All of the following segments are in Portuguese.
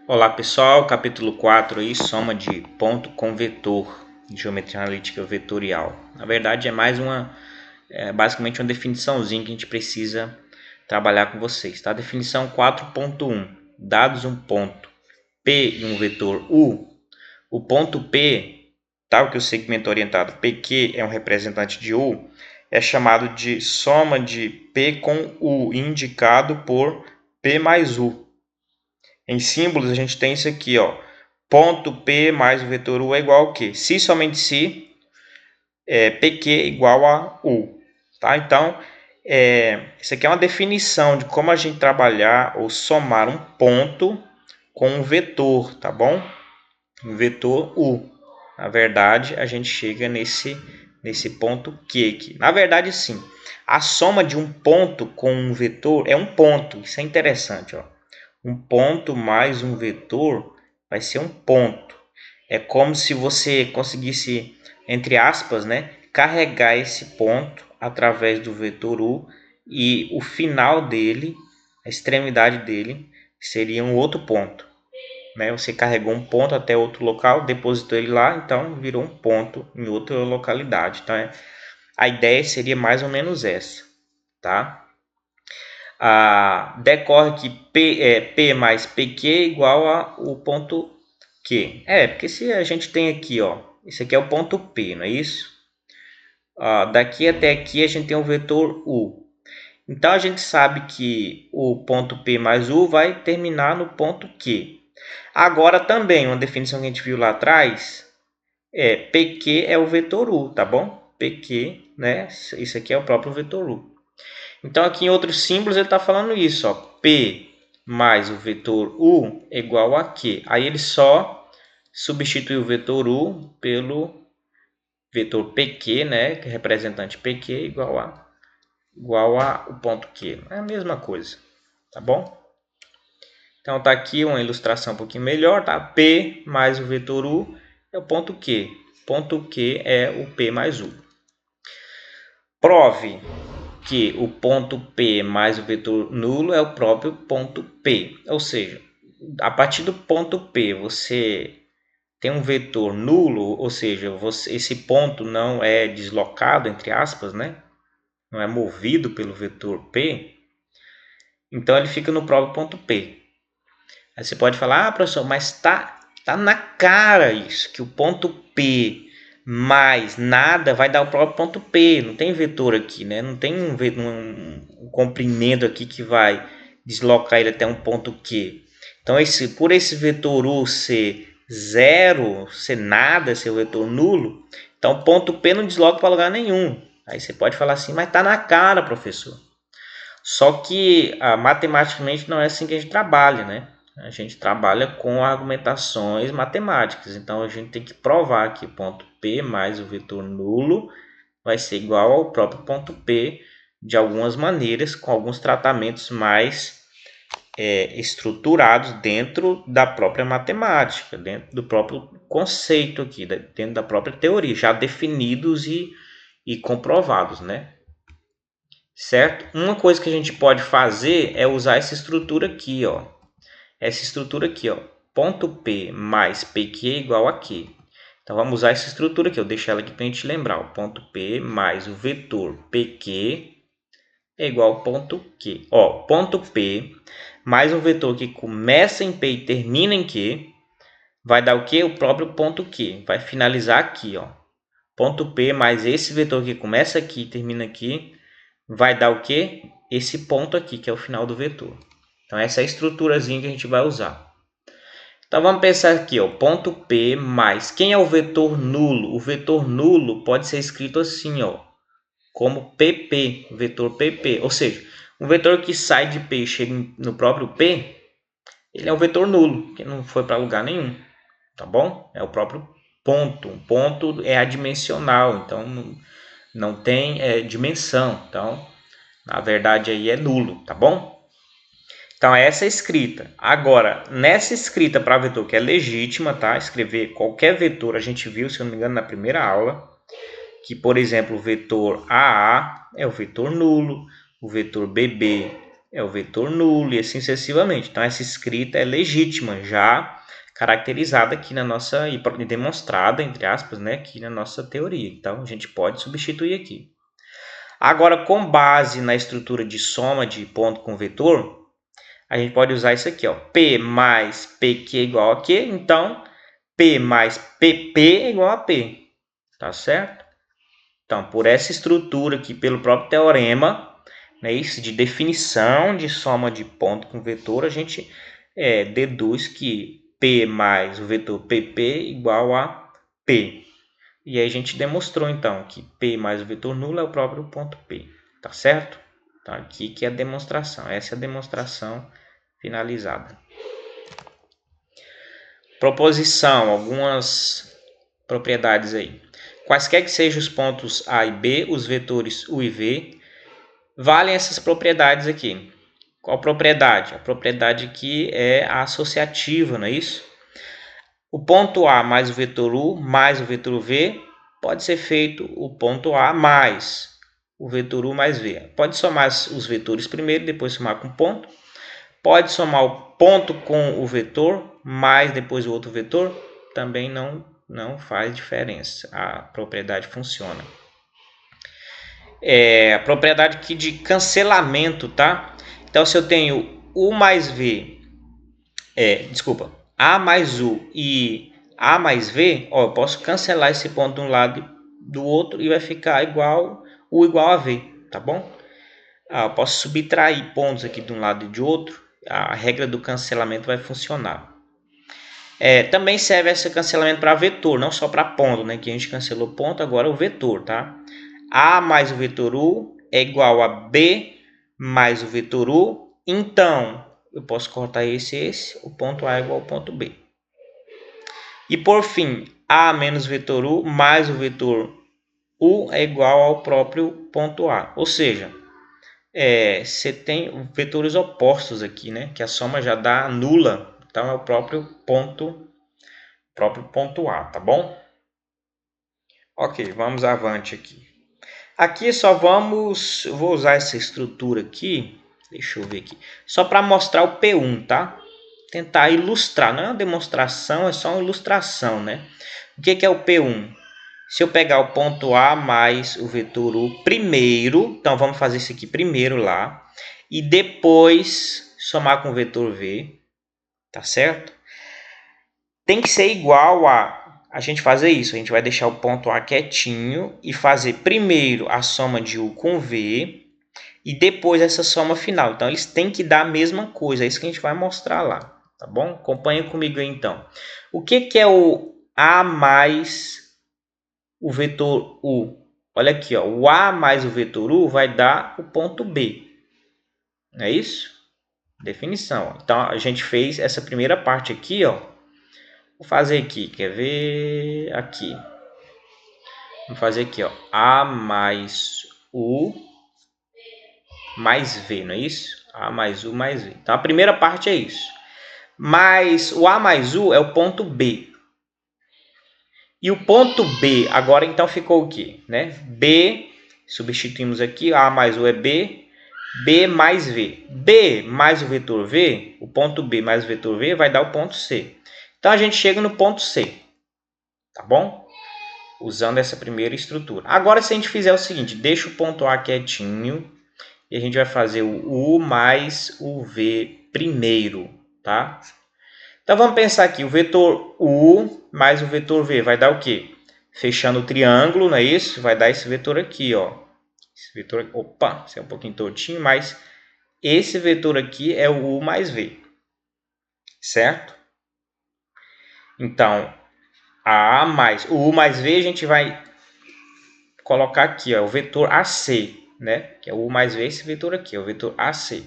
Olá pessoal, capítulo 4 aí, soma de ponto com vetor, geometria analítica vetorial. Na verdade basicamente uma definiçãozinha que a gente precisa trabalhar com vocês, tá? Definição 4.1, dados um ponto P e um vetor U, o ponto P, tal que o segmento orientado PQ é um representante de U, é chamado de soma de P com U, indicado por P mais U. Em símbolos, a gente tem isso aqui, ó. Ponto P mais o vetor U é igual ao quê? Se somente se PQ é igual a U. Tá? Então, isso aqui é uma definição de como a gente trabalhar ou somar um ponto com um vetor, tá bom? Um vetor U. Na verdade, a gente chega nesse ponto Q aqui. Na verdade, sim. A soma de um ponto com um vetor é um ponto. Isso é interessante, ó. Um ponto mais um vetor vai ser um ponto. É como se você conseguisse, entre aspas, né, carregar esse ponto através do vetor U e o final dele, a extremidade dele, seria um outro ponto. Né? Você carregou um ponto até outro local, depositou ele lá, então virou um ponto em outra localidade. Então, a ideia seria mais ou menos essa, tá? Decorre que P mais PQ é igual a o ponto Q. Porque se a gente tem aqui, ó, isso aqui é o ponto P, não é isso? Daqui até aqui a gente tem o vetor U. Então a gente sabe que o ponto P mais U vai terminar no ponto Q. Agora também, uma definição que a gente viu lá atrás, PQ é o vetor U, tá bom? PQ, né? Isso aqui é o próprio vetor U. Então, aqui em outros símbolos, ele está falando isso, ó, P mais o vetor U é igual a Q. Aí ele só substitui o vetor U pelo vetor PQ, né, que é representante PQ igual a o ponto Q. É a mesma coisa, tá bom? Então, tá aqui uma ilustração um pouquinho melhor, tá? P mais o vetor U é o ponto Q. Ponto Q é o P mais U. Prove que o ponto P mais o vetor nulo é o próprio ponto P. Ou seja, a partir do ponto P você tem um vetor nulo, ou seja, esse ponto não é deslocado, entre aspas, né? Não é movido pelo vetor P, então ele fica no próprio ponto P. Aí você pode falar, professor, mas tá na cara isso, que o ponto P mais nada vai dar o próprio ponto P. Não tem vetor aqui, né? Não tem um comprimento aqui que vai deslocar ele até um ponto Q. Então, por esse vetor U ser zero, ser nada, ser o vetor nulo, então o ponto P não desloca para lugar nenhum. Aí você pode falar assim, mas tá na cara, professor. Só que matematicamente não é assim que a gente trabalha, né? A gente trabalha com argumentações matemáticas. Então, a gente tem que provar que o ponto P mais o vetor nulo vai ser igual ao próprio ponto P de algumas maneiras, com alguns tratamentos mais estruturados dentro da própria matemática, dentro do próprio conceito aqui, dentro da própria teoria, já definidos e comprovados, né? Certo? Uma coisa que a gente pode fazer é usar essa estrutura aqui, ó. Essa estrutura aqui, ó. Ponto P mais PQ é igual a Q. Então, vamos usar essa estrutura aqui. Eu deixo ela aqui para a gente lembrar. O ponto P mais o vetor PQ é igual ao ponto Q. Ó, ponto P mais um vetor que começa em P e termina em Q vai dar o quê? O próprio ponto Q. Vai finalizar aqui, ó. Ponto P mais esse vetor que começa aqui e termina aqui vai dar o quê? Esse ponto aqui, que é o final do vetor. Então, essa é a estruturazinha que a gente vai usar. Então, vamos pensar aqui, ó, ponto P mais... Quem é o vetor nulo? O vetor nulo pode ser escrito assim, ó, como PP, vetor PP. Ou seja, um vetor que sai de P e chega no próprio P, ele é um vetor nulo, que não foi para lugar nenhum. Tá bom? É o próprio ponto. Um ponto é adimensional, então não tem dimensão. Então, na verdade, aí é nulo, tá bom? Então, essa é a escrita. Agora, nessa escrita para vetor que é legítima, tá? Escrever qualquer vetor, a gente viu, se eu não me engano, na primeira aula, que, por exemplo, o vetor AA é o vetor nulo, o vetor BB é o vetor nulo e assim sucessivamente. Então essa escrita é legítima, já caracterizada aqui na nossa e demonstrada, entre aspas, né, aqui na nossa teoria. Então a gente pode substituir aqui. Agora, com base na estrutura de soma de ponto com vetor, a gente pode usar isso aqui, ó, P mais PQ é igual a Q, então P mais PP é igual a P, tá certo? Então, por essa estrutura aqui, pelo próprio teorema, né, isso de definição de soma de ponto com vetor, a gente deduz que P mais o vetor PP é igual a P. E aí a gente demonstrou, então, que P mais o vetor nulo é o próprio ponto P, tá certo? Então, aqui que é a demonstração, essa é a demonstração finalizada. Proposição, algumas propriedades aí. Quaisquer que sejam os pontos A e B, os vetores U e V, valem essas propriedades aqui. Qual propriedade? A propriedade aqui é a associativa, não é isso? O ponto A mais o vetor U mais o vetor V pode ser feito o ponto A mais o vetor U mais V. Pode somar os vetores primeiro, depois somar com ponto. Pode somar o ponto com o vetor, mais depois o outro vetor, também não faz diferença. A propriedade funciona. A propriedade aqui de cancelamento, tá? Então, se eu tenho U mais V, A mais U e A mais V, ó, eu posso cancelar esse ponto de um lado e do outro e vai ficar igual U igual a V, tá bom? Eu posso subtrair pontos aqui de um lado e de outro, a regra do cancelamento vai funcionar. Também serve esse cancelamento para vetor, não só para ponto, né? Que a gente cancelou ponto, agora o vetor, tá? A mais o vetor U é igual a B mais o vetor U. Então, eu posso cortar esse, o ponto A é igual ao ponto B. E por fim, A menos o vetor U mais o vetor U é igual ao próprio ponto A. Ou seja, você tem vetores opostos aqui, né? Que a soma já dá nula. Então, é o próprio ponto A, tá bom? Ok, vamos avante aqui. Aqui só vou usar essa estrutura aqui, deixa eu ver aqui, só para mostrar o P1, tá? Tentar ilustrar, não é uma demonstração, é só uma ilustração, né? O que é o P1? Se eu pegar o ponto A mais o vetor U primeiro, então vamos fazer isso aqui primeiro lá, e depois somar com o vetor V, tá certo? Tem que ser igual a gente fazer isso. A gente vai deixar o ponto A quietinho e fazer primeiro a soma de U com V e depois essa soma final. Então, eles têm que dar a mesma coisa. É isso que a gente vai mostrar lá, tá bom? Acompanha comigo aí, então. O que é o A mais o vetor U? Olha aqui, ó, o A mais o vetor U vai dar o ponto B. Não é isso? Definição. Então, a gente fez essa primeira parte aqui, ó. Vou fazer aqui, quer ver? Aqui. Vamos fazer aqui, ó. A mais U mais V, não é isso? A mais U mais V. Então, a primeira parte é isso. Mas o A mais U é o ponto B. E o ponto B, agora então ficou o quê? Né? B, substituímos aqui, A mais U é B, B mais V. B mais o vetor V, o ponto B mais o vetor V vai dar o ponto C. Então, a gente chega no ponto C, tá bom? Usando essa primeira estrutura. Agora, se a gente fizer o seguinte, deixa o ponto A quietinho e a gente vai fazer o U mais o V primeiro, tá? Então, vamos pensar aqui, o vetor U mais o vetor V vai dar o quê? Fechando o triângulo, não é isso? Vai dar esse vetor aqui, ó. Esse vetor, opa, esse é um pouquinho tortinho, mas esse vetor aqui é o U mais V, certo? Então, A mais o U mais V a gente vai colocar aqui, ó, o vetor AC, né? Que é o U mais V, esse vetor aqui, é o vetor AC.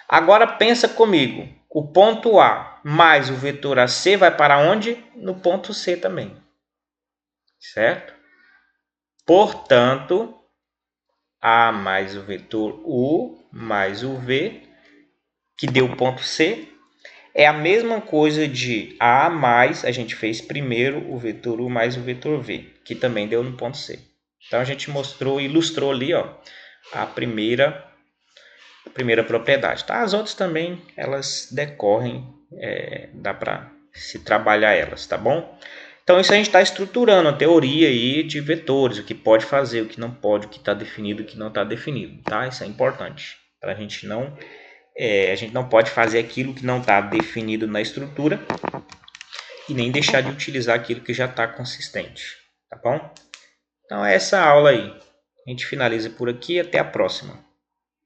Agora pensa comigo, o ponto A mais o vetor AC vai para onde? No ponto C também, certo? Portanto, A mais o vetor U mais o V, que deu o ponto C, é a mesma coisa de A mais, a gente fez primeiro o vetor U mais o vetor V, que também deu no ponto C. Então, a gente mostrou, ilustrou ali, ó, a primeira primeira propriedade, tá? As outras também, elas decorrem, dá para se trabalhar elas, tá bom? Então isso a gente está estruturando a teoria aí de vetores, o que pode fazer, o que não pode, o que está definido, o que não está definido, tá? Isso é importante para a gente não pode fazer aquilo que não está definido na estrutura e nem deixar de utilizar aquilo que já está consistente, tá bom? Então é essa aula aí. A gente finaliza por aqui, até a próxima.